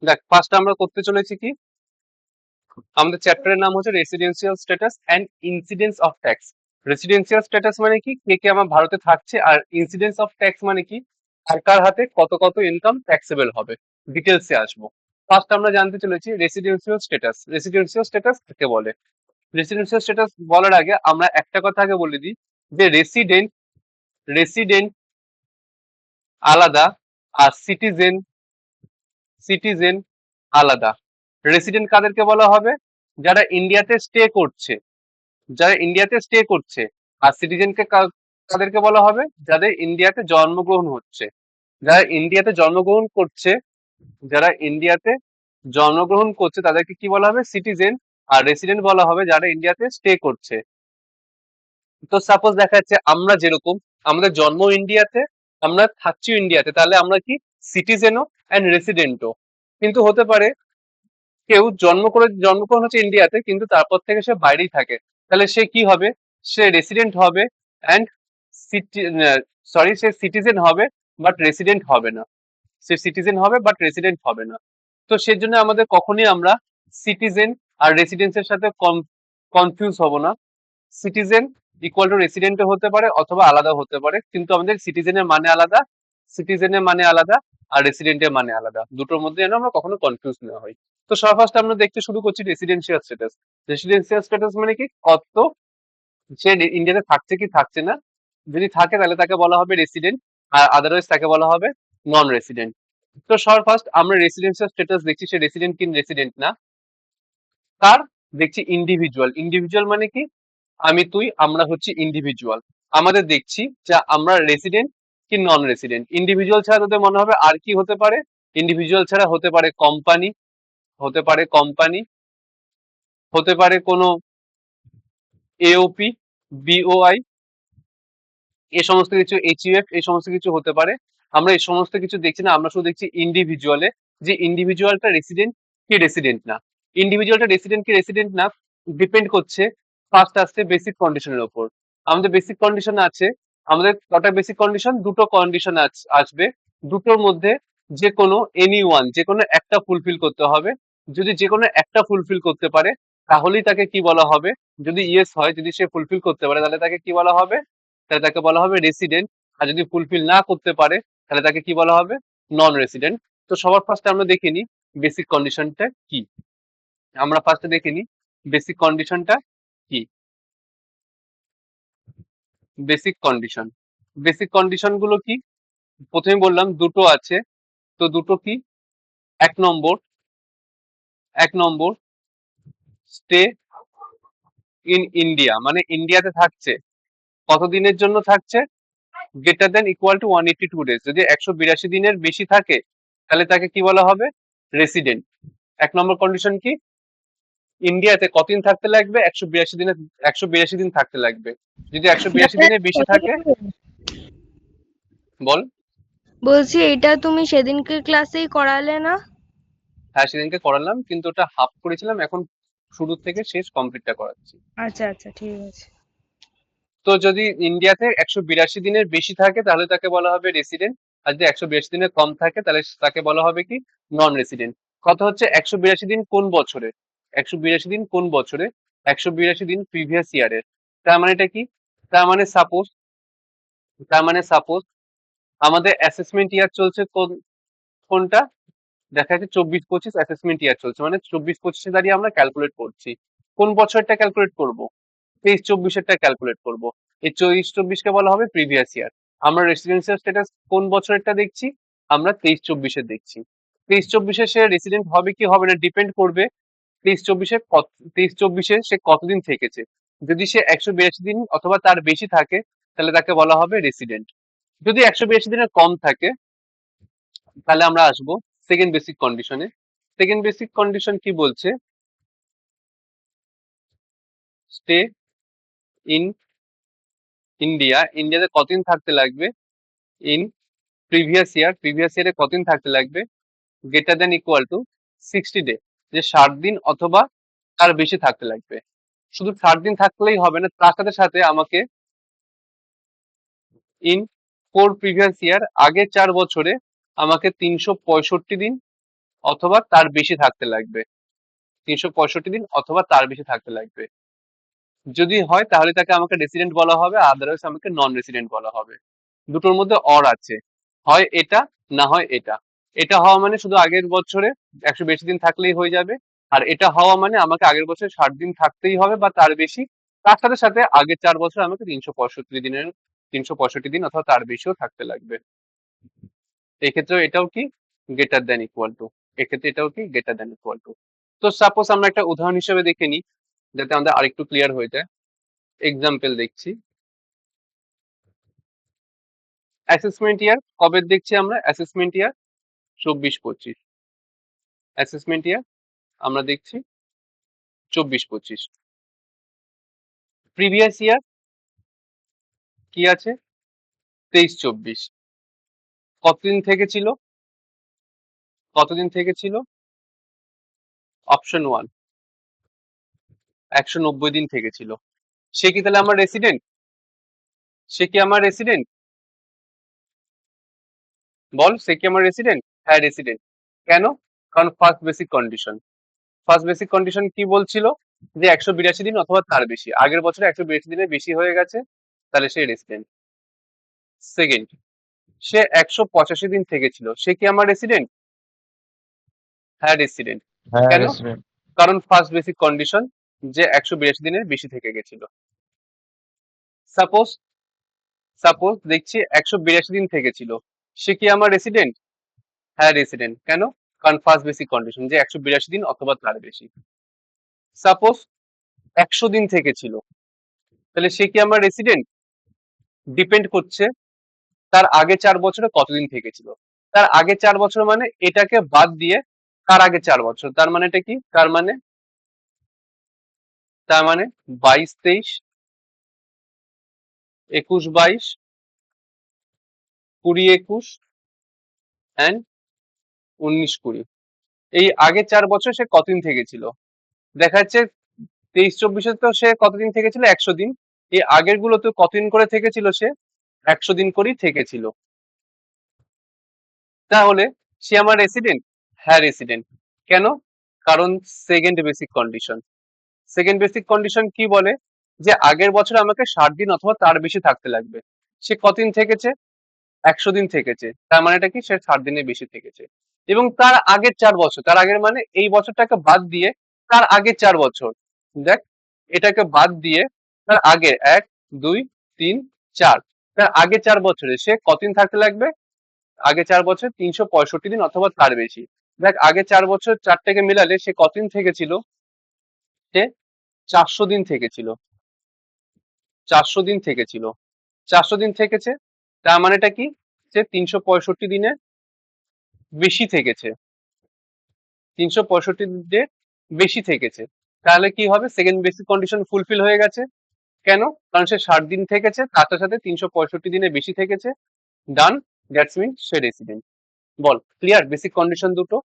দেখ, ফার্স্ট আমরা করতে চলেছি কি, আমাদের চ্যাপ্টারের নাম হচ্ছে residential status and incidence of tax. Residential status মানে কি, কে কে আমার ভারতে থাকছে, আর ইনসিডেন্স অফ ট্যাক্স মানে কি, কার কার হাতে কত কত ইনকাম ট্যাক্সেবল হবে। ডিটেলসে আসবো। ফার্স্ট আমরা জানতে চলেছি রেসিডেন্সিয়াল স্ট্যাটাস। রেসিডেন্সিয়াল স্ট্যাটাস কাকে বলে? রেসিডেন্সিয়াল স্ট্যাটাস বলার আগে আমরা একটা কথা আগে বলে দিই, যে রেসিডেন্ট, রেসিডেন্ট আলাদা, আর সিটিজেন, সিটিজেন আলাদা। রেসিডেন্ট কাদেরকে বলা হবে? যারা ইন্ডিয়াতে স্টে করছে, যারা ইন্ডিয়াতে স্টে করছে। আর সিটিজেনকে কাদেরকে বলা হবে? যাদের ইন্ডিয়াতে জন্মগ্রহণ হচ্ছে। যারা ইন্ডিয়াতে জন্মগ্রহণ করছে, যারা ইন্ডিয়াতে জন্মগ্রহণ করছে তাদেরকে কি বলা হবে? সিটিজেন। আর রেসিডেন্ট বলা হবে যারা ইন্ডিয়াতে স্টে করছে। তো সাপোজ দেখা যাচ্ছে আমরা যেরকম, আমাদের জন্ম ইন্ডিয়াতে, আমরা থাকছি ইন্ডিয়াতে, তাহলে আমরা কি সিটিজেনও অ্যান্ড রেসিডেন্টও। কিন্তু হতে পারে কেউ জন্মগ্রহণ হচ্ছে ইন্ডিয়াতে, কিন্তু তারপর থেকে সে বাইরেই থাকে, তাহলে সে কি হবে? সে রেসিডেন্ট হবে অ্যান্ড সরি, সে সিটিজেন হবে বাট রেসিডেন্ট হবে না। সে সিটিজেন হবে বাট রেসিডেন্ট হবে না। তো সেজন্য আমাদের কখনই আমরা সিটিজেন আর রেসিডেন্সের সাথে কনফিউজ হব না। সিটিজেন ইকুয়াল টু রেসিডেন্টও হতে পারে অথবা আলাদা হতে পারে, কিন্তু আমাদের সিটিজেনের মানে আলাদা, সিটিজেনের মানে আলাদা, আর রেসিডেন্টের মানে আলাদা। দুটোর মধ্যে যেন আমরা কখনো কনফিউজ না হই। তো সবার ফার্স্ট আমরা দেখতে শুরু করছি রেসিডেন্সিয়াল স্ট্যাটাস। রেসিডেন্সিয়াল স্ট্যাটাস মানে কি, কত সে ইন্ডিয়াতে থাকছে কি থাকছে না। যদি থাকে তাহলে তাকে বলা হবে রেসিডেন্ট, আর আদারওয়াইজ তাকে বলা হবে নন রেসিডেন্ট। তো সবার ফার্স্ট আমরা রেসিডেন্সিয়াল স্ট্যাটাস দেখছি, সে রেসিডেন্ট কি রেসিডেন্ট না। তার দেখছি ইন্ডিভিজুয়াল। ইন্ডিভিজুয়াল মানে কি, আমি তুই আমরা হচ্ছে ইন্ডিভিজুয়াল। আমাদের দেখছি যে আমরা রেসিডেন্ট কি নন রেসিডেন্ট। ইন্ডিভিজুয়াল ছাড়া তোদের মনে হবে আর কি হতে পারে? ইন্ডিভিজুয়াল ছাড়া হতে পারে কোম্পানি, হতে পারে কোম্পানি, হতে পারে কোনো এওপি, বিওআই, এই সমস্ত কিছু, এইচইউএফ, এই সমস্ত কিছু হতে পারে। আমরা এই সমস্ত কিছু দেখছি না, আমরা শুধু দেখছি ইন্ডিভিজুয়ালে, যে ইন্ডিভিজুয়ালটা রেসিডেন্ট কি রেসিডেন্ট না। ইন্ডিভিজুয়ালটা রেসিডেন্ট কি রেসিডেন্ট না ডিপেন্ড করছে ফার্স্ট আসছে বেসিক কন্ডিশনের উপর। আমাদের বেসিক কন্ডিশন আছে, আমাদের কটা বেসিক কন্ডিশন? দুটো কন্ডিশন আসবে। দুটোর মধ্যে যে কোনো এনি ওয়ান, যে কোনো একটা ফুলফিল করতে হবে। যদি যে কোনো একটা ফুলফিল করতে পারে তাহলেই তাকে কি বলা হবে? যদি ইয়েস হয়, যদি সে ফুলফিল করতে পারে তাহলে তাকে কি বলা হবে? তাহলে তাকে বলা হবে রেসিডেন্ট। আর যদি ফুলফিল না করতে পারে তাহলে তাকে কি বলা হবে? Non resident. তো সবার ফার্স্টে আমরা দেখে নিই বেসিক কন্ডিশনটা কি। আমরা ফার্স্টে দেখে নিই বেসিক কন্ডিশনটা কি। বেসিক কন্ডিশন, বেসিক কন্ডিশন গুলো কি? প্রথমে বললাম দুটো আছে। তো দুটো কি? এক নম্বর, এক নম্বর স্টে ইন ইন্ডিয়া, মানে ইন্ডিয়াতে থাকছে। কতদিনের জন্য থাকছে? Greater than equal to 182 days। যদি 182 দিনের বেশি থাকে তাহলে তাকে কি বলা হবে? রেসিডেন্ট। এক নম্বর কন্ডিশন কি? ইন্ডিয়াতে কতদিন থাকতে লাগবে? 182 দিনে, 182 দিন থাকতে লাগবে। যদি 182 দাদা, দিনের বেশি থাকে। বল। বলছি এটা তুমি সেদিনকে ক্লাসেই করালে না? হ্যাঁ, সেদিনকে করালাম, কিন্তু ওটা হাফ করেছিলাম, এখন শুরু থেকে শেষ কমপ্লিটটা করাচ্ছি। আচ্ছা আচ্ছা, ঠিক আছে। তো যদি ইন্ডিয়াতে 182 দিনের বেশি থাকে তাহলে তাকে বলা হবে রেসিডেন্ট। আর যদি 182 দিনের কম থাকে তাহলে তাকে বলা হবে কি? Non resident. কথা হচ্ছে 182 দিন কোন বছরে? 182 দিন কোন বছরে? 182 দিন প্রিভিয়াস ইয়ারের। তার মানে এটা কি? তার মানে সাপোজ, তার মানে সাপোজ আমাদের অ্যাসেসমেন্ট ইয়ার চলছে কোনটা? দেখা যাচ্ছে 24-25 অ্যাসেসমেন্ট ইয়ার চলছে, মানে 24-25-এ দাঁড়িয়ে আমরা ক্যালকুলেট করছি। কোন বছরটা ক্যালকুলেট করব? 23-24-এরটা ক্যালকুলেট করব। এই 23-24-কে বলা হবে প্রিভিয়াস ইয়ার। আমরা রেসিডেন্সিয়াল স্ট্যাটাস কোন বছরেরটা দেখছি? আমরা 23-24-এর দেখছি। 23-24-এ সে রেসিডেন্ট হবে কি হবে না ডিপেন্ড করবে 23-24-এ 23-24-এ সে কতদিন থেকেছে। যদি সে 182 দিন অথবা তার বেশি থাকে তাহলে তাকে বলা হবে রেসিডেন্ট। যদি 182 দিনের কম থাকে তাহলে আমরা আসবো সেকেন্ড বেসিক কন্ডিশনে। সেকেন্ড বেসিক কন্ডিশন কি বলছে? স্টে ইন ইন্ডিয়া, ইন্ডিয়াতে কতদিন থাকতে লাগবে? ইন প্রিভিয়াস ইয়ার, প্রিভিয়াস ইয়ারে কতদিন থাকতে লাগবে? Greater than equal to 60 day, যে 60 দিন অথবা তার বেশি থাকতে লাগবে। শুধু 60 দিন থাকলেই হবে না, তার সাথে সাথে আমাকে ইন 4 প্রিভিয়াস ইয়ার, আগের 4 বছরে আমাকে 365 দিন অথবা তার বেশি থাকতে লাগবে, 365 দিন অথবা তার বেশি থাকতে লাগবে। যদি হয় তাহলে তাকে আমাকে রেসিডেন্ট বলা হবে, আদারওয়াইজ আমাকে নন রেসিডেন্ট বলা হবে। দুটোর মধ্যে অর আছে, হয় এটা না হয় এটা। এটা হওয়া মানে শুধু আগের বছরে 100 বেশি দিন থাকলেই হয়ে যাবে, আর এটা হওয়া মানে আমাকে আগের বছরে 60 দিন থাকতেই হবে বা তার বেশি। তার সাথে সাথে আগের 4 বছর আমাকে 365 দিন অথবা তার বেশিও থাকতে লাগবে। এক্ষেত্রে এটাও কি গ্রেটার দ্যান ইকুয়াল টু, এক্ষেত্রে এটাও কি গ্রেটার দ্যান ইকুয়াল টু। তো সাপোজ আমরা একটা উদাহরণ হিসেবে দেখে নিই, যাতে আমাদের আরেকটু ক্লিয়ার হয়ে যায়। এক্সাম্পল দেখছি, অ্যাসেসমেন্ট ইয়ার কবে দেখছি আমরা? অ্যাসেসমেন্ট ইয়ার 24-25, অ্যাসেসমেন্ট ইয়ার আমরা দেখছি 24-25। প্রিভিয়াস ইয়ার কি আছে? 23-24। কতদিন থেকে ছিল? কতদিন থেকে ছিল? অপশন 1, 190 দিন থেকে ছিল। সে কি তাহলে আমার রেসিডেন্ট? সে কি আমার রেসিডেন্ট? বল, সে কি আমার রেসিডেন্ট? হ্যাঁ রেসিডেন্ট। কেন? কারণ first basic condition, first basic condition কি বলছিল? যে 182 দিন অথবা তার বেশি, আগের বছরে 182 দিনের বেশি হয়ে গেছে, তাহলে সে রেসিডেন্ট। সেকেন্ড, সে 185 দিন থেকে ছিল, সে কি আমার রেসিডেন্ট? হ্যাঁ রেসিডেন্ট। হ্যাঁ কেন? রেস্টুরেন্ট। কারণ ফার্স্ট বেসিক কন্ডিশন যে 182 দিনের বেশি থেকে গেছিল। সাপোজ সাপোজ দেখছি 182 দিন থেকে ছিল, সে কি আমার রেসিডেন্ট? হ্যাঁ রেসিডেন্ট। কেন? কারণ ফার্স্ট বেসিক কন্ডিশন যে 182 দিন অথবা তার বেশি। সাপোজ 100 দিন থেকে ছিল, তাহলে সে কি আমার রেসিডেন্ট? ডিপেন্ড করছে তার আগে 4 বছরে কতদিন থেকেছিল। তার আগে 4 বছর মানে এটাকে বাদ দিয়ে তার আগে 4 বছর, তার মানে এটা কি? তার মানে 22-23, 21-22, 20-21 অ্যান্ড 19-20। এই আগে 4 বছর সে কতদিন থেকে ছিল? দেখা যাচ্ছে 23-24-এ তো সে কতদিন থেকেছিল? 100 দিন। এই আগের গুলো তো কতদিন করে থেকেছিল? সে 100 দিন করেই থেকেছিল। তাহলে সে আমার রেসিডেন্ট? হ্যাঁ রেসিডেন্ট। কেন? কারণ second basic condition, second basic condition কি বলে? যে আগের বছর আমাকে 60 দিন অথবা তার বেশি থাকতে লাগবে। সে কতদিন থেকেছে? 100 দিন থেকেছে, তার মানে এটা কি? সে 60 দিনের বেশি থেকেছে। এবং তার আগের 4 বছর, তার আগের মানে এই বছরটাকে বাদ দিয়ে তার আগের 4 বছর, দেখ এটাকে বাদ দিয়ে তার আগের 1, 2, 3, 4, তার আগের 4 বছরে সে কতদিন থাকতে লাগবে? আগে 4 বছর 365 দিন অথবা তার বেশি। দেখ আগে 4 বছর চারটাকে মিলালে সে কতদিন থেকেছিল? সে 400 দিন থেকেছিল, 400 দিন থেকেছিল। 400 দিন থেকেছে, তার মানেটা কি? সে 365 দিনে বেশি থেকেছে, 365 দিনের বেশি থেকেছে। তাহলে কি হবে? সেকেন্ড বেসিক কন্ডিশন ফুলফিল হয়ে গেছে। কেন? কারণ সে 60 দিন থেকেছে, তার সাথে 365 দিনে বেশি থেকেছে। ডান, দ্যাটস মিন সে রেসিডেন্ট। বল, ক্লিয়ার বেসিক কন্ডিশন দুটো?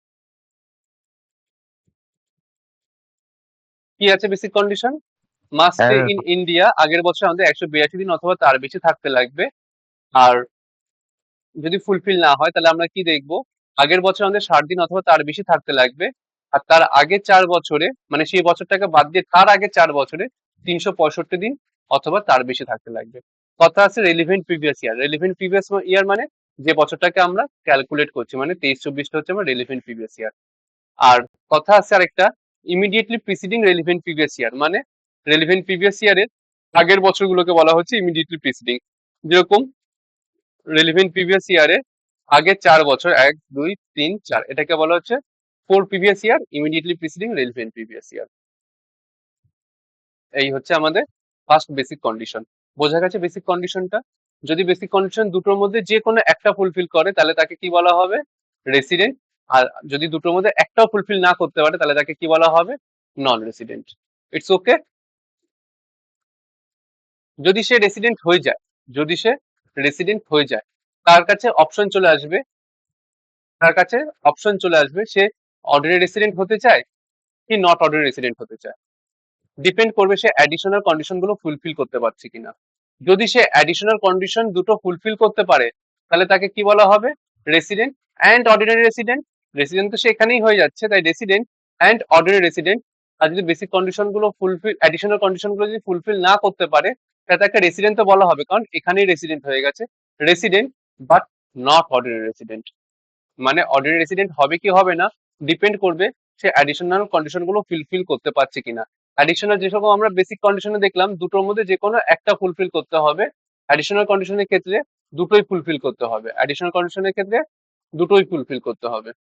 কি আছে বেসিক কন্ডিশন? মাস্ট স্টে হ্যাঁ ইন ইন্ডিয়া, আগের বছর আমাদের 182 দিন অথবা তার বেশি থাকতে লাগবে। আর যদি ফুলফিল না হয় তাহলে আমরা কি দেখবো? আগের বছর আমাদের 60 দিন অথবা তার বেশি থাকতে লাগবে, আর তার আগের 4 বছরে মানে সেই বছরটাকে বাদ দিয়ে তার আগের 4 বছরে 365 দিন অথবা তার বেশি থাকতে লাগবে। কথা আছে relevant previous year, relevant previous year মানে যে বছরটাকে আমরা ক্যালকুলেট করছি, মানে 23-24টা হচ্ছে আমার রেলিভেন্ট প্রিভিয়াস ইয়ার। আর কথা আছে আরেকটা, immediately preceding relevant previous year, মানে রেলিভেন্ট প্রিভিয়াস ইয়ারের আগের বছরগুলোকে বলা হচ্ছে ইমিডিয়েটলি প্রিসিডিং। যেরকম রেলিভেন্ট প্রিভিয়াস ইয়ারে আগের 4 বছর 1, 2, 3, 4, এটাকে বলা হচ্ছে four previous year immediately preceding relevant previous year. এই হচ্ছে আমাদের ফার্স্ট বেসিক কন্ডিশন। বোঝা গেছে বেসিক কন্ডিশনটা? যদি বেসিক কন্ডিশন দুটোর মধ্যে যে কোনো একটা ফুলফিল করে তাহলে তাকে কি বলা হবে? রেসিডেন্ট। আর যদি দুটোর মধ্যে একটাও ফুলফিল না করতে পারে তাহলে তাকে কি বলা হবে? Non resident. It's okay. যদি সে রেসিডেন্ট হয়ে যায়, যদি সে রেসিডেন্ট হয়ে যায়, তার কাছে অপশন চলে আসবে, তার কাছে অপশন চলে আসবে সে অর্ডিনারি রেসিডেন্ট হতে চায় কি নট অর্ডিনারি রেসিডেন্ট হতে চায়। ডিপেন্ড করবে সে অ্যাডিশনাল কন্ডিশন গুলো ফুলফিল করতে পারছে কিনা। যদি সে অ্যাডিশনাল কন্ডিশন দুটো ফুলফিল করতে পারে তাহলে তাকে কি বলা হবে? Resident and ordinary resident. Resident তো সে এখানেই হয়ে যাচ্ছে, তাই রেসিডেন্ট অ্যান্ড অর্ডিনারি রেসিডেন্ট আর যদি বেসিক কন্ডিশন গুলো ফুলফিল, অ্যাডিশনাল কন্ডিশন গুলো যদি ফুলফিল না করতে পারে, তাহলে তাকে রেসিডেন্ট তো বলা হবে, কারণ এখানেই রেসিডেন্ট হয়ে গেছে। Resident but not ordinary resident, মানে অর্ডিনারি রেসিডেন্ট হবে কি হবে না ডিপেন্ড করবে সে অ্যাডিশনাল কন্ডিশন গুলো ফুলফিল করতে পারছে কিনা। অ্যাডিশনাল যে সকল আমরা বেসিক কন্ডিশনে দেখলাম, দুটোর মধ্যে যে কোনো একটা ফুলফিল করতে হবে। অ্যাডিশনাল কন্ডিশনের ক্ষেত্রে দুটোই ফুলফিল করতে হবে, অ্যাডিশনাল কন্ডিশনের ক্ষেত্রে দুটোই ফুলফিল করতে হবে।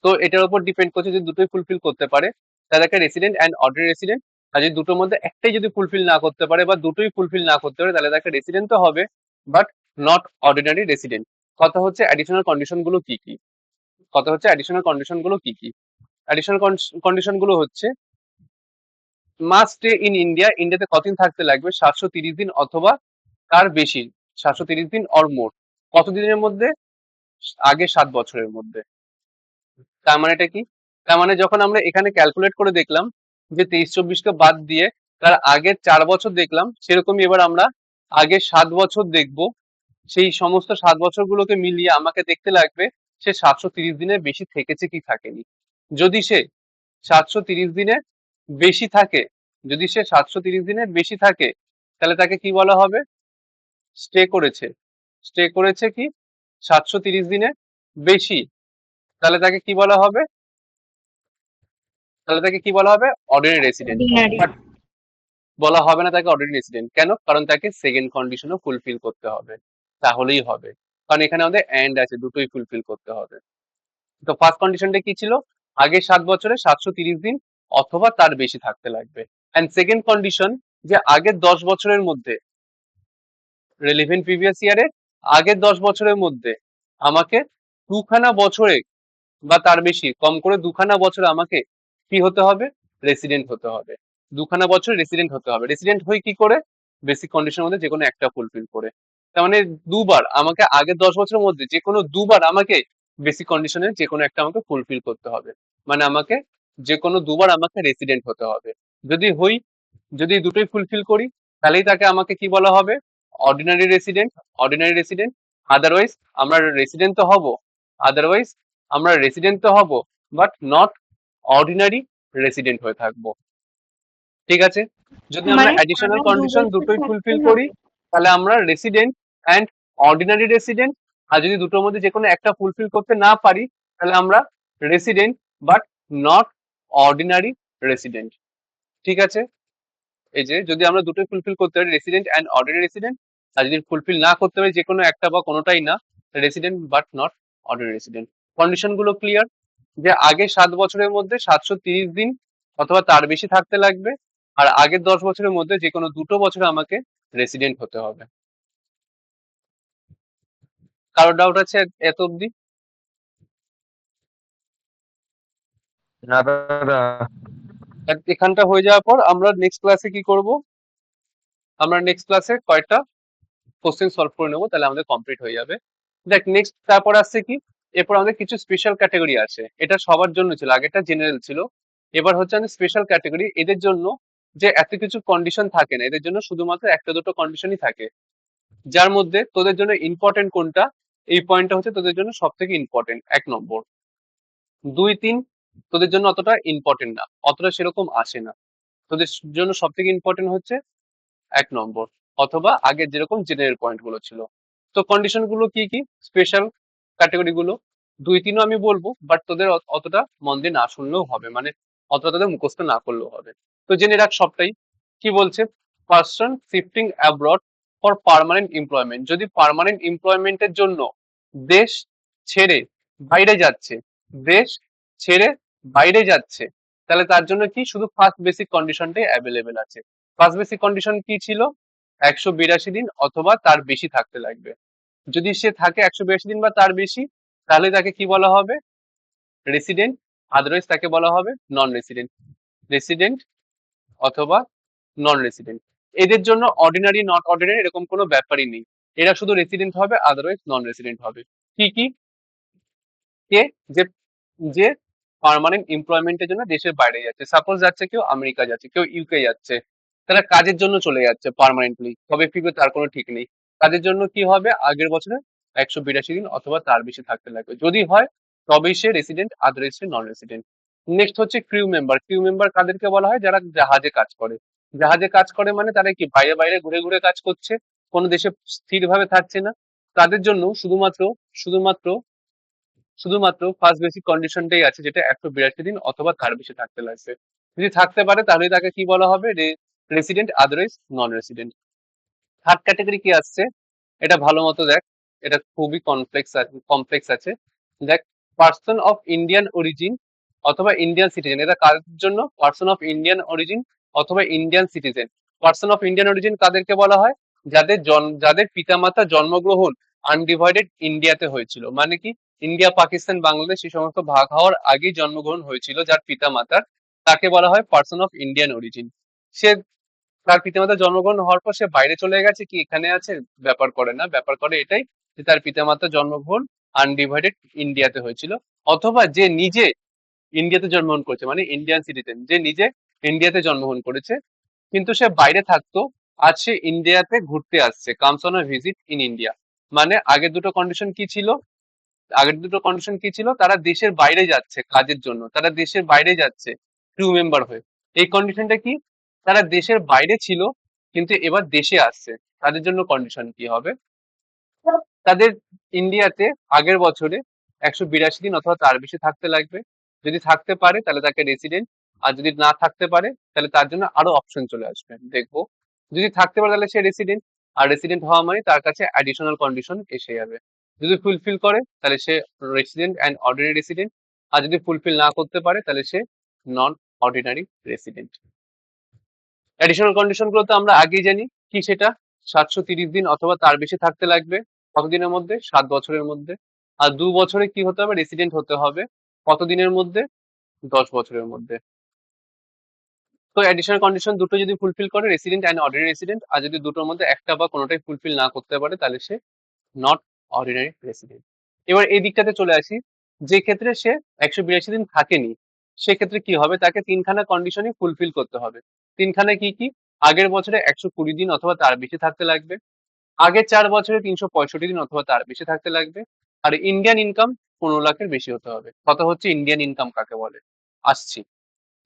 তো এটার উপর ডিপেন্ড করছে, যদি দুটোই ফুলফিল করতে পারে তাদেরকে রেসিডেন্ট অ্যান্ড অর্ডিনারি রেসিডেন্ট, আর যদি দুটোর মধ্যে একটাই যদি ফুলফিল না করতে পারে বা দুটোই ফুলফিল না করতে পারে, তাহলে তাকে রেসিডেন্ট তো হবে বাট নট অর্ডিনারি রেসিডেন্ট। কথা হচ্ছে অ্যাডিশনাল কন্ডিশন গুলো কি কি, কথা হচ্ছে অ্যাডিশনাল কন্ডিশন গুলো কি কি। অ্যাডিশনাল কন্ডিশন গুলো হচ্ছে মাস্ট স্টে ইন ইন্ডিয়া, ইন্ডিয়াতে কতদিন থাকতে লাগবে, 730 দিন অথবা তার বেশি, 730 দিন অর মোর, কতদিনের মধ্যে, আগে 7 বছরের মধ্যে। তার মানেটা কি, তার মানে যখন আমরা এখানে ক্যালকুলেট করে দেখলাম যে 23-24কে বাদ দিয়ে তার আগের 4 বছর দেখলাম, সেরকমই এবার আমরা আগে 7 বছর দেখবো। সেই সমস্ত 7 বছরগুলোকে মিলিয়ে আমাকে দেখতে লাগবে সে 730 দিনের বেশি থেকেছে কি থাকেনি। যদি সে 730 দিনের বেশি থাকে, যদি সে 730 দিনের বেশি থাকে, তাহলে তাকে কি বলা হবে, স্টে করেছে। স্টে করেছে কি 730 দিনের বেশি, তাহলে তাকে কি বলা হবে, তাহলে তাকে কি বলা হবে, অর্ডিনারি রেসিডেন্ট। অর্ডিনারি। বাট বলা হবে না তাকে অর্ডিনারি রেসিডেন্ট, কেন, কারণ তাকে সেকেন্ড কন্ডিশনও ফুলফিল করতে হবে, তাহলেই হবে। কারণ এখানে আমাদের এন্ড আছে, দুটোই ফুলফিল করতে হবে। তো ফার্স্ট কন্ডিশনটা কি ছিল, আগে 7 বছরে 730 দিন অথবা তার বেশি থাকতে লাগবে। এন্ড সেকেন্ড কন্ডিশন, যে আগের 10 বছরের মধ্যে, রেলিভেন্ট প্রিভিয়াস ইয়ারের আগের 10 বছরের মধ্যে আমাকে দুখানা বছরে বা তার বেশি, কম করে দুখানা বছর আমাকে কি হতে হবে, রেসিডেন্ট হতে হবে। দুখানা বছর রেসিডেন্ট হতে হবে। রেসিডেন্ট হই কি করে, বেসিক কন্ডিশনের মধ্যে যে কোনো একটা ফুলফিল করে। তার মানে দুবার আমাকে, আগের 10 বছরের মধ্যে যে কোনো দুবার আমাকে বেসিক কন্ডিশনের যে কোনো একটা আমাকে ফুলফিল করতে হবে, মানে আমাকে যে কোনো দুবার আমাকে রেসিডেন্ট হতে হবে। যদি হই, যদি দুটোই ফুলফিল করি, তাহলেই তাকে আমাকে কি বলা হবে, ordinary resident, ordinary resident. Otherwise আমরা রেসিডেন্ট তো হব, আদারওয়াইজ আমরা রেসিডেন্ট তো হব বাট নট অর্ডিনারি রেসিডেন্ট হয়ে থাকবো। ঠিক আছে, যদি আমরা মানে অ্যাডিশনাল আমার দু কন্ডিশন বছর দুটোই থাকতে ফুলফিল করি, হবে। তাহলে আমরা রেসিডেন্ট অ্যান্ড অর্ডিনারি রেসিডেন্ট। আর যদি দুটোর মধ্যে যে কোনো একটা ফুলফিল করতে না পারি, তাহলে আমরা resident but not ordinary resident. ঠিক আছে, এই যে যদি আমরা দুটোই ফুলফিল করতে পারি, রেসিডেন্ট অ্যান্ড অর্ডিনারি রেসিডেন্ট, আর যদি ফুলফিল না করতে পারি যে কোনো একটা বা কোনোটাই না, resident but not ordinary resident. Condition গুলো ক্লিয়ার, যে আগে 7 বছরের মধ্যে 730 দিন অথবা তার বেশি থাকতে লাগবে, আর আগের 10 বছরের মধ্যে যে কোনো দুটো বছরে আমাকে রেসিডেন্ট হতে হবে। কারো ডাউট আছে এত অব্দি? না দাদা। এখানটা হয়ে যাওয়ার পর আমরা নেক্সট ক্লাসে কি করব, আমরা নেক্সট ক্লাসে কয়েকটা কোশ্চেন সলভ করে নেবো, তাহলে আমাদের কমপ্লিট হয়ে যাবে। দেখ নেক্সট তারপর আসছে কি, এরপর আমাদের কিছু স্পেশাল ক্যাটাগরি আছে। এটা সবার জন্য ছিল, আগেটা জেনারেল ছিল, এবার হচ্ছে আমাদের স্পেশাল ক্যাটাগরি। এদের জন্য যে এত কিছু কন্ডিশন থাকে না, এদের জন্য শুধুমাত্র একটা দুটো কন্ডিশনই থাকে, যার মধ্যে তোদের জন্য ইম্পর্টেন্ট কোনটা, এই পয়েন্টটা হচ্ছে তোদের জন্য সব থেকে ইম্পর্টেন্ট 1 নম্বর। 2, 3 তোদের জন্য অতটা ইম্পর্টেন্ট না, অতটা সেরকম আসে না। তোদের জন্য সব থেকে ইম্পর্টেন্ট হচ্ছে 1 নম্বর, অথবা আগের যেরকম জেনারেল পয়েন্ট গুলো ছিল। তো কন্ডিশন গুলো কি কি, স্পেশাল ক্যাটাগরি গুলো 2, 3ও আমি বলবো, বাট তোদের অতটা মন দিয়ে না শুনলেও হবে, মানে অতটা তোদের মুখস্থ না করলেও হবে। তো জেনে রাখ সবটাই। কি বলছে, person shifting abroad for permanent employment, যদি পার্মানেন্ট এমপ্লয়মেন্টের জন্য দেশ ছেড়ে বাইরে যাচ্ছে, দেশ ছেড়ে বাইরে যাচ্ছে, তাহলে তার জন্য কি শুধু ফার্স্ট বেসিক কন্ডিশনটাই অ্যাভেলেবেল আছে। ফার্স্ট বেসিক কন্ডিশন কি ছিল, 182 দিন অথবা তার বেশি থাকতে লাগবে। যদি সে থাকে 182 দিন বা তার বেশি, তাহলে তাকে কি বলা হবে, রেসিডেন্ট, আদারওয়াইজ তাকে বলা হবে নন রেসিডেন্ট। রেসিডেন্ট অথবা নন রেসিডেন্ট। এদের জন্য অর্ডিনারি নট অর্ডিনারি এরকম কোনো ব্যাপারই নেই, এরা শুধু রেসিডেন্ট হবে, আদারওয়াইজ নন রেসিডেন্ট হবে। কি কি, কে, যে যে পার্মানেন্ট এমপ্লয়মেন্টের জন্য দেশের বাইরে যাচ্ছে, সাপোজ যাচ্ছে কেউ আমেরিকা যাচ্ছে, কেউ ইউকে যাচ্ছে, তারা কাজের জন্য চলে যাচ্ছে পার্মানেন্টলি, কবে ফিরবে তার কোনো ঠিক নেই। কাজের জন্য কি হবে, আগের বছরে 182 দিন অথবা তার বেশি থাকতে লাগবে। যদি হয় তবেই সে রেসিডেন্ট, আদারওয়াইজ সে নন রেসিডেন্ট। নেক্সট হচ্ছে ক্রিউ মেম্বার। ক্রিউ মেম্বার কাদেরকে বলা হয়? যারা জাহাজে কাজ করে। জাহাজে কাজ করে মানে তারা কি বাইরে বাইরে ঘুরে ঘুরে কাজ করছে, কোনো দেশে স্থিরভাবে থাকছে না। তাদের জন্য শুধুমাত্র শুধুমাত্র ফার্স্ট বেসিক কন্ডিশনটাই আছে, যেটা 182 দিন অথবা তার বেশি থাকতে লাগবে। যদি থাকতে পারে তাহলে তাকে কি বলা হবে? Resident, otherwise non resident. Third category কি আসছে, এটা ভালো মতো দেখ, এটা খুবই কমপ্লেক্স আছে। দেখ, পার্সন অফ ইন্ডিয়ান অরিজিন অথবা ইন্ডিয়ান সিটিজেন। এটা কাদের জন্য? পার্সন অফ ইন্ডিয়ান অরিজিন অথবা Indian citizen. Person of Indian origin কাদেরকে বলা হয়? যাদের পিতামাতা জন্মগ্রহণ আনডিভাইডেড ইন্ডিয়াতে হয়েছিল। মানে কি, ইন্ডিয়া, পাকিস্তান, বাংলাদেশ এই সমস্ত ভাগ হওয়ার আগেই জন্মগ্রহণ হয়েছিল যার পিতামাতার, তাকে বলা হয় পার্সন অফ ইন্ডিয়ান অরিজিন। সে তার পিতামাতা জন্মগ্রহণ হওয়ার পর সে বাইরে চলে গেছে কি এখানে আছে, ব্যাপার করে না। ব্যাপার করে এটাই যে তার পিতামাতা জন্মগ্রহণ আনডিভাইডেড ইন্ডিয়াতে হয়েছিল, অথবা যে নিজে ইন্ডিয়াতে জন্মগ্রহণ করেছে, মানে ইন্ডিয়ান সিটিজেন, যে নিজে ইন্ডিয়াতে জন্মগ্রহণ করেছে কিন্তু সে বাইরে থাকতো, আজ সে ইন্ডিয়াতে ঘুরতে আসছে, comes on a visit in India. মানে আগের দুটো কন্ডিশন কি ছিল? তারা দেশের বাইরে যাচ্ছে কাজের জন্য, তারা দেশের বাইরে যাচ্ছে ক্রু মেম্বার হয়ে। এই কন্ডিশনটা কি? তারা দেশের বাইরে ছিল কিন্তু এবার দেশে আসছে। তাদের জন্য কন্ডিশন কি হবে? তাদের ইন্ডিয়াতে আগের বছরে 182 দিন অথবা তার বেশি থাকতে লাগবে। যদি থাকতে পারে তাহলে তাকে রেসিডেন্ট, আর যদি না থাকতে পারে তাহলে তার জন্য আরো অপশন চলে আসবে। দেখবো, যদি থাকতে পারে তাহলে সে রেসিডেন্ট, আর রেসিডেন্ট হওয়া মানে তার কাছে অ্যাডিশনাল কন্ডিশন এসে যাবে। যদি ফুলফিল করে তাহলে সে রেসিডেন্ট অ্যান্ড অর্ডিনারি রেসিডেন্ট, আর যদি ফুলফিল না করতে পারে তাহলে সে নন অর্ডিনারি রেসিডেন্ট। অ্যাডিশনাল কন্ডিশন গুলো তো আমরা আগেই জানি কি, সেটা 730 দিন অথবা তার বেশি থাকতে লাগবে। কতদিনের মধ্যে? 7 বছরের মধ্যে। আর 2 বছরে কি হতে হবে? রেসিডেন্ট হতে হবে। কতদিনের মধ্যে? 10 বছরের মধ্যে। তো অ্যাডিশনাল কন্ডিশন দুটো যদি ফুলফিল করে, রেসিডেন্ট অ্যান্ড অর্ডিনারি রেসিডেন্ট, আর যদি দুটোর মধ্যে একটা বা কোনোটাই ফুলফিল না করতে পারে তাহলে সে নট অর্ডিনারি রেসিডেন্ট। এবার এই দিকটাতে চলে আসি, যে ক্ষেত্রে সে 182 দিন থাকেনি, সেক্ষেত্রে কি হবে? তাকে তিনখানা কন্ডিশনই ফুলফিল করতে হবে। তিনখানা কি কি? আগের বছরে 120 দিন অথবা তার বেশি থাকতে লাগবে, আগের 4 বছরে 365 দিন অথবা তার বেশি থাকতে লাগবে, আর ইন্ডিয়ান ইনকাম 15 লাখের বেশি হতে হবে। কথা হচ্ছে ইন্ডিয়ান ইনকাম কাকে বলে, আসছি।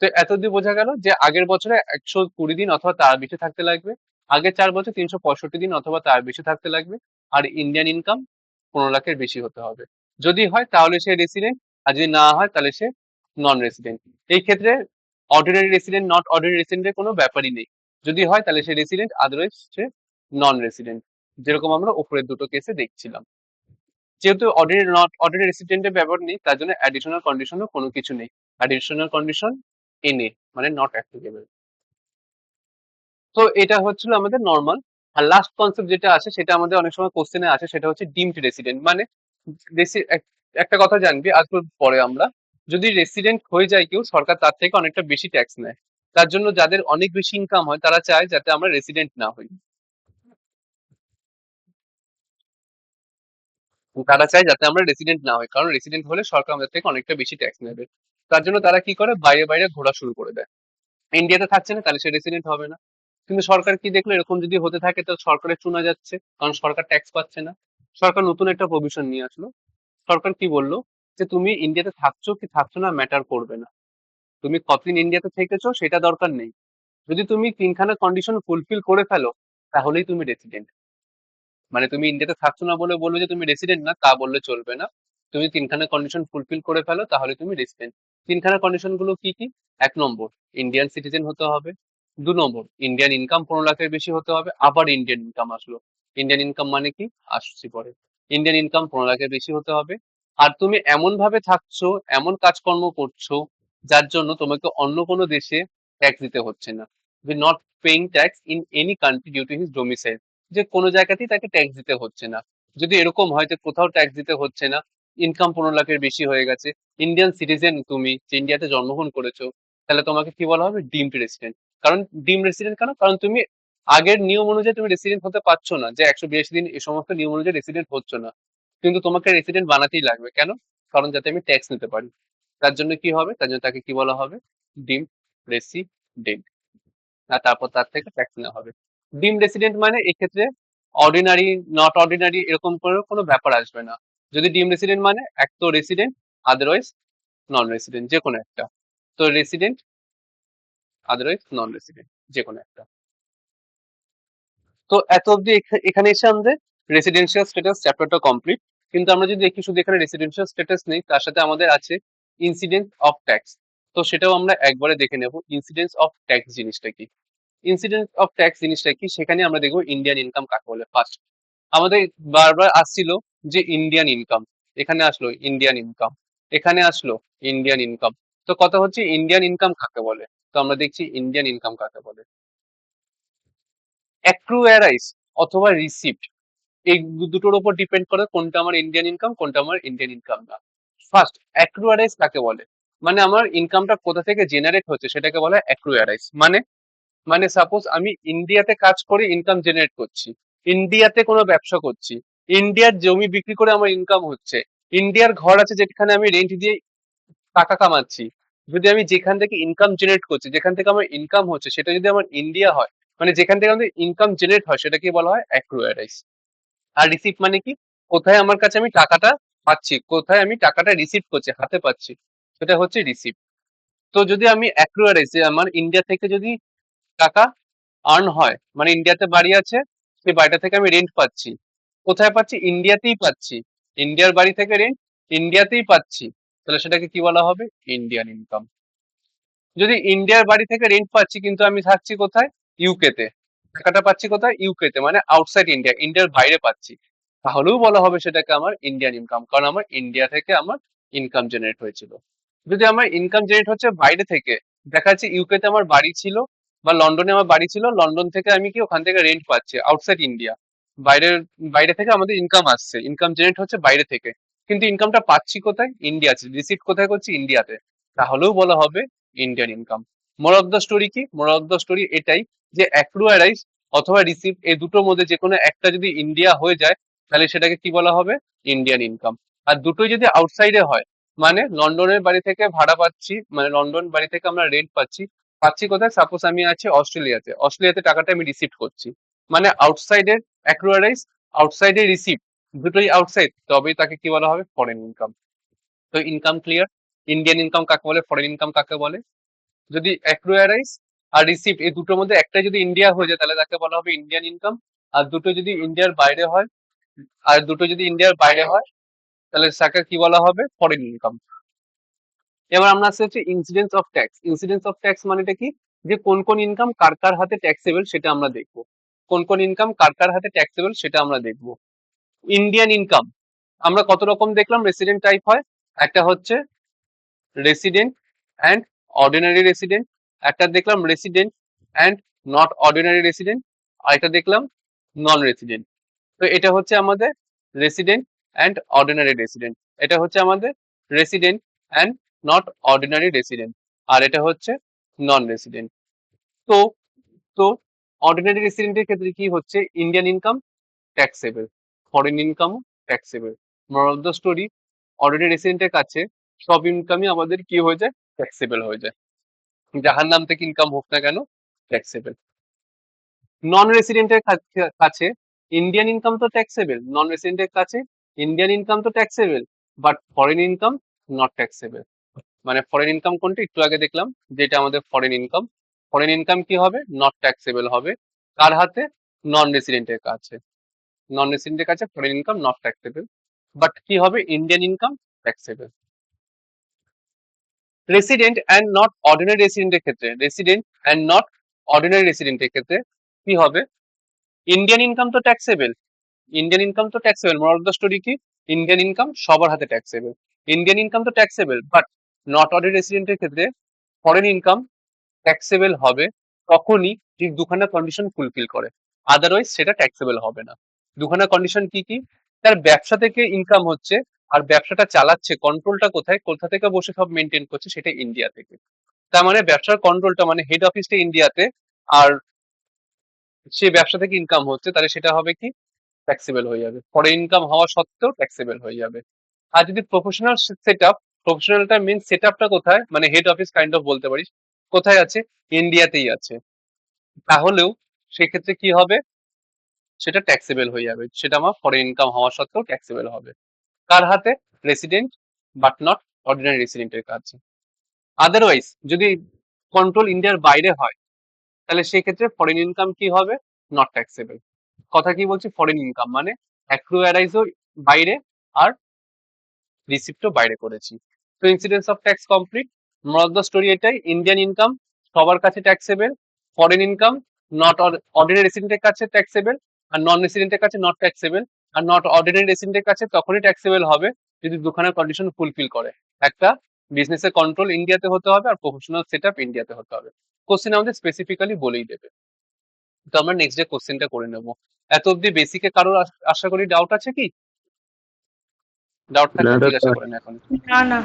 তো এতদিন বোঝা গেল যে আগের বছরে 120 দিন অথবা তার বেশি থাকতে লাগবে, আগের 4 বছর 365 দিন অথবা তার বেশি থাকতে লাগবে, আর ইন্ডিয়ান ইনকাম 15 লাখের বেশি হতে হবে। যদি হয় তাহলে সে রেসিডেন্ট, আর যদি না হয় তাহলে সে নন রেসিডেন্ট। এই ক্ষেত্রে অর্ডিনারি রেসিডেন্ট, নট অর্ডিনারি রেসিডেন্টের কোনো ব্যাপারই নেই। যদি হয় তাহলে সে রেসিডেন্ট, আদারওয়াইজ সে নন রেসিডেন্ট, যেরকম আমরা উপরের দুটো কেসে দেখছিলাম। যেহেতু অর্ডিনারি নট অর্ডিনারি রেসিডেন্টের ব্যাপার নেই, তার জন্য অ্যাডিশনাল কন্ডিশনও কোনো কিছু নেই। অ্যাডিশনাল কন্ডিশন এনএ, মানে নট অ্যাপ্লিকেবল। তো এটা হচ্ছিল আমাদের নর্মাল। আর লাস্ট কনসেপ্ট যেটা আছে সেটা আমাদের অনেক সময় কোশ্চেনে আছে, সেটা হচ্ছে ডিমড রেসিডেন্ট। মানে একটা কথা জানবি আজ পরে আমরা, যদি রেসিডেন্ট হয়ে যায় কেউ, সরকার তার থেকে অনেকটা বেশি ট্যাক্স নেয়। তার জন্য যাদের অনেক বেশি ইনকাম হয় তারা চায় যাতে আমরা রেসিডেন্ট না হই, তারা চায় যাতে আমরা রেসিডেন্ট না হই, কারণ রেসিডেন্ট হলে সরকার আমাদের থেকে অনেকটা বেশি ট্যাক্স নেবে। তার জন্য তারা কি করে? বাইরে বাইরে ঘোরা শুরু করে দেয়। ইন্ডিয়াতে থাকছে না তাহলে সে রেসিডেন্ট হবে না। কিন্তু সরকার কি দেখলো, এরকম যদি হতে থাকে তো সরকারের চুনা যাচ্ছে, কারণ সরকার ট্যাক্স পাচ্ছে না। সরকার নতুন একটা প্রভিশন নিয়ে আসলো। সরকার কি বললো, যে তুমি ইন্ডিয়াতে থাকছো কি থাকছো না ম্যাটার করবে না, তুমি কতদিন ইন্ডিয়াতে থেকেছো সেটা দরকার নেই, যদি তুমি তিনখানা কন্ডিশন ফুলফিল করে ফেলো তাহলেই তুমি রেসিডেন্ট। মানে তুমি ইন্ডিয়াতে থাকছো না বলে বলবে যে তুমি রেসিডেন্ট না, তা বললে চলবে না। তুমি তিনখানা কন্ডিশন ফুলফিল করে ফেলো তাহলে তুমি রেসিডেন্ট। তিনখানা কন্ডিশন গুলো কি কি? 1 নম্বর, ইন্ডিয়ান সিটিজেন হতে হবে। 2 নম্বর, ইন্ডিয়ান ইনকাম 15 লাখের বেশি হতে হবে। আবার ইন্ডিয়ান ইনকাম আসলো। ইন্ডিয়ান ইনকাম মানে কি আসছি পরে। ইন্ডিয়ান ইনকাম 15 লাখের বেশি হতে হবে। আর তুমি এমন ভাবে থাকছো, এমন কাজকর্ম করছো যার জন্য তোমাকে অন্য কোনো দেশে ট্যাক্স দিতে হচ্ছে না। Not paying tax in any country due to his domicile, যে কোনো জায়গাতেই তাকে ট্যাক্স দিতে হচ্ছে না। যদি এরকম হয় যে কোথাও ট্যাক্স দিতে হচ্ছে না, ইনকাম 15 লাখের বেশি হয়ে গেছে, ইন্ডিয়ান সিটিজেন তুমি, যে ইন্ডিয়াতে জন্মগ্রহণ করেছো, তাহলে তোমাকে কি বলা হবে? Deemed resident. কারণ ডিম রেসিডেন্ট কেন? কারণ তুমি আগের নিয়ম অনুযায়ী তুমি রেসিডেন্ট হতে পারছো না, যে 182 দিন এই সমস্ত নিয়ম অনুযায়ী রেসিডেন্ট হচ্ছে না, কিন্তু তোমাকে রেসিডেন্ট বানাতেই লাগবে। কেন? কারণ যাতে আমি ট্যাক্স নিতে পারি। তার জন্য কি হবে? তার জন্য তাকে কি বলা হবে? ডিম রেসিডেন্ট। আর তারপর তার থেকে ট্যাক্স নেওয়া হবে। ডিম রেসিডেন্ট মানে এক্ষেত্রে অর্ডিনারি, নট অর্ডিনারি এরকম করে কোনো ব্যাপার আসবে না। যদি ডিম রেসিডেন্ট মানে এক তো রেসিডেন্ট, আদারওয়াইজ নন রেসিডেন্ট, যে কোনো একটা। তো রেসিডেন্ট, আদারওয়াইজ নন রেসিডেন্ট, যে কোনো একটা। তো এত অব্দি এখানে এসে আমাদের রেসিডেন্সিয়াল স্ট্যাটাস চ্যাপ্টারটা কমপ্লিট। কিন্তু আমরা যদি দেখি শুধু এখানে রেসিডেন্সিয়াল স্ট্যাটাস নেই, তার সাথে আমাদের আছে ইনসিডেন্স অফ ট্যাক্স। তো সেটাও আমরা একবারে দেখে নেব ইনসিডেন্স অফ ট্যাক্স জিনিসটা কি। ইনসিডেন্স অফ ট্যাক্স জিনিসটা কি, সেখানে আমরা দেখবো ইন্ডিয়ান ইনকাম কাকে বলে। ফার্স্ট আমাদের বারবার আসছিল যে ইন্ডিয়ান ইনকাম, এখানে আসলো ইন্ডিয়ান ইনকাম, এখানে আসলো ইন্ডিয়ান ইনকাম। তো কথা হচ্ছে ইন্ডিয়ান ইনকাম কাকে বলে। তো আমরা দেখছি ইন্ডিয়ান ইনকাম কাকে বলে। অ্যাক্রুয়ারাইজ অথবা রিসিপ্ট, এই দুটোর উপর ডিপেন্ড করে কোনটা আমার ইন্ডিয়ান ইনকাম, কোনটা আমার ইন্ডিয়ান ইনকাম না। ফার্স্ট অ্যাক্রুয়ারাইজ কাকে বলে, মানে আমার ইনকামটা কোথা থেকে জেনারেট হচ্ছে সেটাকে বলা হয় অ্যাক্রুয়ারাইজ। মানে মানে সাপোজ আমি ইন্ডিয়াতে কাজ করে ইনকাম জেনারেট করছি, ইন্ডিয়াতে কোনো ব্যবসা করছি, ইন্ডিয়ার জমি বিক্রি করে আমার ইনকাম হচ্ছে, ইন্ডিয়ার ঘর আছে যেখানে আমি রেন্ট দিয়ে টাকা কামাচ্ছি। যদি আমি যেখান থেকে ইনকাম জেনারেট করছি, যেখান থেকে আমার ইনকাম হচ্ছে, সেটা যদি আমার ইন্ডিয়া হয়, মানে যেখান থেকে আমাদের ইনকাম জেনারেট হয়, সেটাকে বলা হয় অ্যাক্রুয়ারাইজ। আর রিসিপ্ট মানে কি, কোথায় আমার কাছে আমি টাকাটা পাচ্ছি, কোথায় আমি টাকাটা রিসিভ করছি, হাতে পাচ্ছি, সেটা হচ্ছে রিসিপ্ট। তো যদি আমি অ্যাক্রুয়ারাইজ, যে আমার ইন্ডিয়া থেকে যদি টাকা আর্ন হয়, মানে ইন্ডিয়াতে বাড়ি আছে, সেই বাড়িটা থেকে আমি রেন্ট পাচ্ছি, কোথায় পাচ্ছি, ইন্ডিয়াতেই পাচ্ছি, ইন্ডিয়ার বাড়ি থেকে রেন্ট ইন্ডিয়াতেই পাচ্ছি, তাহলে সেটাকে কি বলা হবে, ইন্ডিয়ান ইনকাম। যদি ইন্ডিয়ার বাড়ি থেকে রেন্ট পাচ্ছি কিন্তু আমি থাকছি কোথায়, ইউকে তে, টাকাটা পাচ্ছি কোথায়, ইউকে তে, মানে আউটসাইড ইন্ডিয়া, ইন্ডিয়ার বাইরে পাচ্ছি, তাহলেও বলা হবে সেটাকে আমার ইন্ডিয়ান ইনকাম, কারণ আমার ইন্ডিয়া থেকে আমার ইনকাম জেনারেট হয়েছিল। যদি আমার ইনকাম জেনারেট হচ্ছে বাইরে থেকে, দেখা যাচ্ছে ইউকে তে আমার বাড়ি ছিল বা লন্ডনে আমার বাড়ি ছিল, লন্ডন থেকে আমি কি ওখান থেকে রেন্ট পাচ্ছি আউটসাইড ইন্ডিয়া, বাইরের বাইরে থেকে আমাদের ইনকাম আসছে, ইনকাম জেনারেট হচ্ছে বাইরে থেকে, কিন্তু ইনকামটা পাচ্ছি কোথায়, ইন্ডিয়াতে, রিসিভ কোথায় করছি, ইন্ডিয়াতে, তাহলেও বলা হবে Indian income. More of the story কি, মোর অফ দ্য স্টোরি এটাই যে অ্যাক্রুয়ারাইজ অথবা রিসিভ, এই দুটোর মধ্যে যে কোনো একটা যদি ইন্ডিয়া হয়ে যায়, তাহলে সেটাকে কি বলা হবে, ইন্ডিয়ান ইনকাম। আর দুটোই যদি আউটসাইডে হয়, মানে লন্ডনের বাড়ি থেকে ভাড়া পাচ্ছি, মানে লন্ডন বাড়ি থেকে আমরা রেন্ট পাচ্ছি, পাচ্ছি কোথায়, সাপোজ আমি আছি অস্ট্রেলিয়াতে, অস্ট্রেলিয়াতে টাকাটা আমি রিসিভ করছি, মানে আউটসাইডের অ্যাক্রুয়ারাইজ, আউটসাইডের রিসিভ, দুটোই আউটসাইড, তবেই তাকে কি বলা হবে, ফরেন ইনকাম। তো ইনকাম ক্লিয়ার, ইন্ডিয়ান ইনকাম কাকে বলে, ফরেন ইনকাম কাকে বলে। যদি অ্যাক্রুয়ারাইজ আর রিসিপ্ট এই দুটোর মধ্যে একটা যদি ইন্ডিয়া হয়ে যায়, তাহলে তাকে বলা হবে ইন্ডিয়ান ইনকাম। আর দুটো যদি ইন্ডিয়ার বাইরে হয়, আর দুটো যদি ইন্ডিয়ার বাইরে হয়, তাহলে তাকে কি বলা হবে, ফরেন ইনকাম। এবার আমরা আসতে হচ্ছে incidence of tax. Incidence of tax মানেটা কি, যে কোন কোন ইনকাম কার কার হাতে ট্যাক্সেবল সেটা আমরা দেখবো, কোন কোন ইনকাম কার কার হাতে ট্যাক্সেবল সেটা আমরা দেখবো। ইন্ডিয়ান ইনকাম আমরা কত রকম দেখলাম, রেসিডেন্ট টাইপ হয়, একটা হচ্ছে রেসিডেন্ট অ্যান্ড অর্ডিনারি রেসিডেন্ট, একটা দেখলাম resident and not ordinary resident, আর এটা দেখলাম নন রেসিডেন্ট। তো এটা হচ্ছে আমাদের রেসিডেন্ট অ্যান্ড অর্ডিনারি রেসিডেন্ট, এটা হচ্ছে আমাদের resident and not ordinary resident, আর এটা হচ্ছে নন রেসিডেন্ট। তো তো অর্ডিনারি রেসিডেন্টের ক্ষেত্রে কি হচ্ছে, ইন্ডিয়ান ইনকাম ট্যাক্সেবল, ফরেন ইনকামও taxable. Moral of the story, ordinary রেসিডেন্টের কাছে সব ইনকামই আমাদের কি হয়ে যায়, ট্যাক্সেবল হয়ে যায়, যাহার নাম থেকে ইনকাম হোক না কেন, ট্যাক্সেবল। নন রেসিডেন্টের কাছে ইন্ডিয়ান ইনকাম তো ট্যাক্সেবল, নন রেসিডেন্টের কাছে ইন্ডিয়ান ইনকাম তো taxable, but foreign income not taxable. মানে ফরেন ইনকাম কোনটা, একটু আগে দেখলাম যেটা আমাদের ফরেন ইনকাম, ফরেন ইনকাম কি হবে, নট ট্যাক্সেবল হবে, কার হাতে, নন রেসিডেন্টের কাছে, নন রেসিডেন্টের কাছে foreign income not taxable, but কি হবে, Indian income taxable. Resident and not ordinary রেসিডেন্টের ক্ষেত্রে, রেসিডেন্ট অ্যান্ড নট অর্ডিনারি রেসিডেন্টের ক্ষেত্রে কি হবে, ইন্ডিয়ান ইনকাম তো ট্যাক্সেবল, ইন্ডিয়ান ইনকাম তো taxable, moral of the story কি, ইন্ডিয়ান ইনকাম সবার হাতে ট্যাক্সেবল, ইন্ডিয়ান ইনকাম তো ট্যাক্সেবল, বাট নট অর্ডিনারি রেসিডেন্টের ক্ষেত্রে ফরেন ইনকাম ট্যাক্সেবল হবে তখনই যদি দুখানা কন্ডিশন ফুলফিল করে, আদারওয়াইজ সেটা ট্যাক্সেবল হবে না। দুখানা কন্ডিশন কি কি, তার ব্যবসা থেকে ইনকাম হচ্ছে, আর ব্যবসাটা চালাচ্ছে, কন্ট্রোলটা কোথায়, কোথা থেকে বসে সব মেনটেন করছে, সেটা ইন্ডিয়া থেকে। তার মানে ব্যবসার কন্ট্রোলটা, মানে হেড অফিসটা ইন্ডিয়াতে, আর সে ব্যবসা থেকে ইনকাম হচ্ছে, তাহলে সেটা হবে কি, ট্যাক্সেবল হয়ে যাবে, ফরেন ইনকাম হওয়া সত্ত্বেও ট্যাক্সেবল হয়ে যাবে। আর যদি প্রফেশনাল সেট আপ, প্রফেশনালটা মেন সেট আপটা কোথায়, মানে হেড অফিস কাইন্ড অফ বলতে পারিস, কোথায় আছে, ইন্ডিয়াতেই আছে, তাহলেও সেক্ষেত্রে কি হবে, সেটা ট্যাক্সেবল হয়ে যাবে, সেটা আমার ফরেন ইনকাম হওয়া সত্ত্বেও ট্যাক্সেবল হবে, কার হাতে, রেসিডেন্ট বাট নট অর্ডিনারি রেসিডেন্টের কাছে। আদারওয়াইজ যদি কন্ট্রোল ইন্ডিয়ার বাইরে হয় তাহলে সেক্ষেত্রে ফরেন ইনকাম কি হবে? Not taxable. কথা কি বলছি? ফরেন ইনকাম মানে অ্যাক্রুয়ারাইজও বাইরে আর রিসিপ্টও বাইরে করেছি। তো incidence of tax complete. Moral the story এটাই, ইন্ডিয়ান ইনকাম সবার কাছে taxable, foreign income not ordinary রেসিডেন্টের কাছে ট্যাক্সেবল, আর নন রেসিডেন্টের কাছে নট ট্যাক্সেবল। আর নট অর্ডিনারি রেসিডেন্টের কাছে তখনই ট্যাক্সেবল হবে যদি দুখানা কন্ডিশন ফুলফিল করে। একটা, বিজনেসের কন্ট্রোল ইন্ডিয়াতে হতে হবে, আর প্রফেশনাল সেট আপ ইন্ডিয়াতে হতে হবে। কোশ্চেন আমাদের স্পেসিফিক্যালি বলেই দেবে। তো আমরা নেক্সট ডে কোশ্চেনটা করে নেবো। এত অব্দি বেসিকে কারোর আশা করি ডাউট আছে কি? ডাউট না থাকলে জিজ্ঞাসা দাদা। করেন এখন। না না